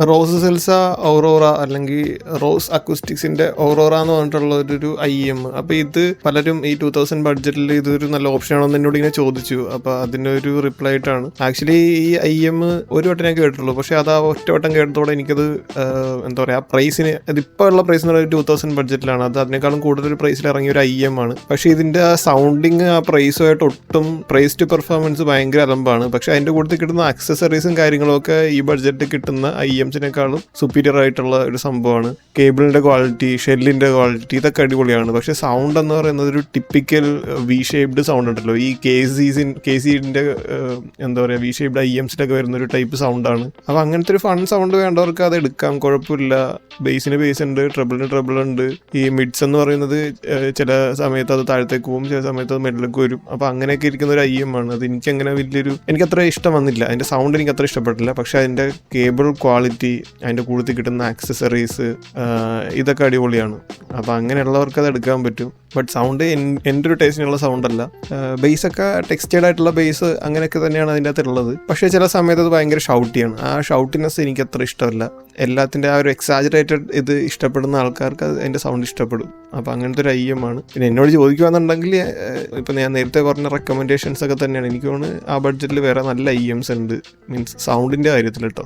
Rose salsa ഔറോറ അല്ലെങ്കിൽ rose അക്യൂസ്റ്റിക്സിന്റെ ഔറോറ എന്ന് പറഞ്ഞിട്ടുള്ള ഒരു IEM. അപ്പോൾ ഇത് പലരും ഈ 2000 ബഡ്ജറ്റിൽ ഇതൊരു നല്ല ഓപ്ഷൻ ആണോ എന്ന് എന്നോട് ഇങ്ങനെ ചോദിച്ചു. അപ്പോൾ അതിനൊരു റിപ്ലൈ ആയിട്ടാണ്, ആക്ച്വലി ഈ IEM ഒരു വട്ടം ഞാൻ കേട്ടിട്ടുള്ളൂ. പക്ഷേ അത് ആ ഒറ്റ വട്ടം കേട്ടതോടെ എനിക്കത് എന്താ പറയുക, ആ പ്രൈസിന് അതിപ്പോൾ ഉള്ള പ്രൈസ് എന്ന് പറയുന്നത് 2000 ബഡ്ജറ്റിലാണ്. അത് അതിനേക്കാളും കൂടുതൽ പ്രൈസിൽ ഇറങ്ങിയ ഒരു IEM ആണ്. പക്ഷേ ഇതിൻ്റെ ആ സൗണ്ടിങ് ആ പ്രൈസുമായിട്ട് ഒട്ടും പ്രൈസ് ടു പെർഫോമൻസ് ഭയങ്കര അലമ്പാണ്. പക്ഷേ അതിൻ്റെ കൂട്ടത്തിൽ കിട്ടുന്ന ആക്സസറീസും കാര്യങ്ങളൊക്കെ ഈ ബഡ്ജറ്റിൽ കിട്ടുന്ന IEMസിനേക്കാളും സുപ്പീരിയർ ആയിട്ടുള്ള ഒരു സംഭവമാണ്. കേബിളിൻ്റെ ക്വാളിറ്റി, ഷെല്ലിൻ്റെ ക്വാളിറ്റി, ഇതൊക്കെ അടിപൊളിയാണ്. പക്ഷേ സൗണ്ട് എന്ന് പറയുന്നത് ഒരു ടിപ്പിക്കൽ വി ഷേപ്ഡ് സൗണ്ട് ഉണ്ടല്ലോ, ഈ KCൻ്റെ എന്താ പറയുക, വി ഷേപ്ഡ് IEMസിലൊക്കെ വരുന്നൊരു ടൈപ്പ് സൗണ്ടാണ്. അപ്പോൾ അങ്ങനത്തെ ഒരു ഫൺ സൗണ്ട് വേണ്ടവർക്ക് അത് എടുക്കാം, കുഴപ്പമില്ല. ബേസിന് ബേസ് ഉണ്ട്, ട്രബിളിന് ട്രബിൾ ഉണ്ട്. ഈ മിഡ്സ് എന്ന് പറയുന്നത് ചില സമയത്ത് അത് താഴത്തേക്ക് പോകും, ചില സമയത്ത് അത് മെഡിലേക്ക് വരും. അപ്പോൾ അങ്ങനെയൊക്കെ ഇരിക്കുന്ന ഒരു IEM ആണ്. അത് എനിക്കങ്ങനെ എനിക്കത്ര ഇഷ്ടം വന്നില്ല. അതിൻ്റെ സൗണ്ട് എനിക്ക് അത്ര ഇഷ്ടപ്പെട്ടില്ല. പക്ഷേ അതിൻ്റെ കേബിൾ ക്വാളിറ്റി, അതിൻ്റെ കൂടുതൽ കിട്ടുന്ന ആക്സസറീസ്, ഇതൊക്കെ അടിപൊളിയാണ്. അപ്പോൾ അങ്ങനെയുള്ളവർക്ക് അത് എടുക്കാൻ പറ്റും. ബട്ട് സൗണ്ട് എൻ്റെ ഒരു ടേസ്റ്റിനുള്ള സൗണ്ടല്ല. ബേസൊക്കെ ടെക്സ്റ്റേഡ് ആയിട്ടുള്ള ബേസ് അങ്ങനെയൊക്കെ തന്നെയാണ് അതിൻ്റെ അകത്തുള്ളത്. പക്ഷേ ചില സമയത്ത് അത് ഭയങ്കര ഷൗട്ടിയാണ്. ആ ഷൗട്ടിനെസ് എനിക്ക് അത്ര ഇഷ്ടമല്ല. എല്ലാത്തിൻ്റെ ആ ഒരു എക്സാജറേറ്റഡ് ഇത് ഇഷ്ടപ്പെടുന്ന ആൾക്കാർക്ക് അത് അതിൻ്റെ സൗണ്ട് ഇഷ്ടപ്പെടും. അപ്പോൾ അങ്ങനത്തെ ഒരു IEM ആണ്. പിന്നെ എന്നോട് ചോദിക്കുകയാണെന്നുണ്ടെങ്കിൽ ഇപ്പം ഞാൻ നേരത്തെ പറഞ്ഞ റെക്കമെൻഡേഷൻസ് ഒക്കെ തന്നെയാണ്. എനിക്ക് തോന്നുന്നു ആ ബഡ്ജറ്റിൽ വേറെ നല്ല IEMs ഉണ്ട്, മീൻസ് സൗണ്ടിൻ്റെ കാര്യത്തിൽ കേട്ടോ.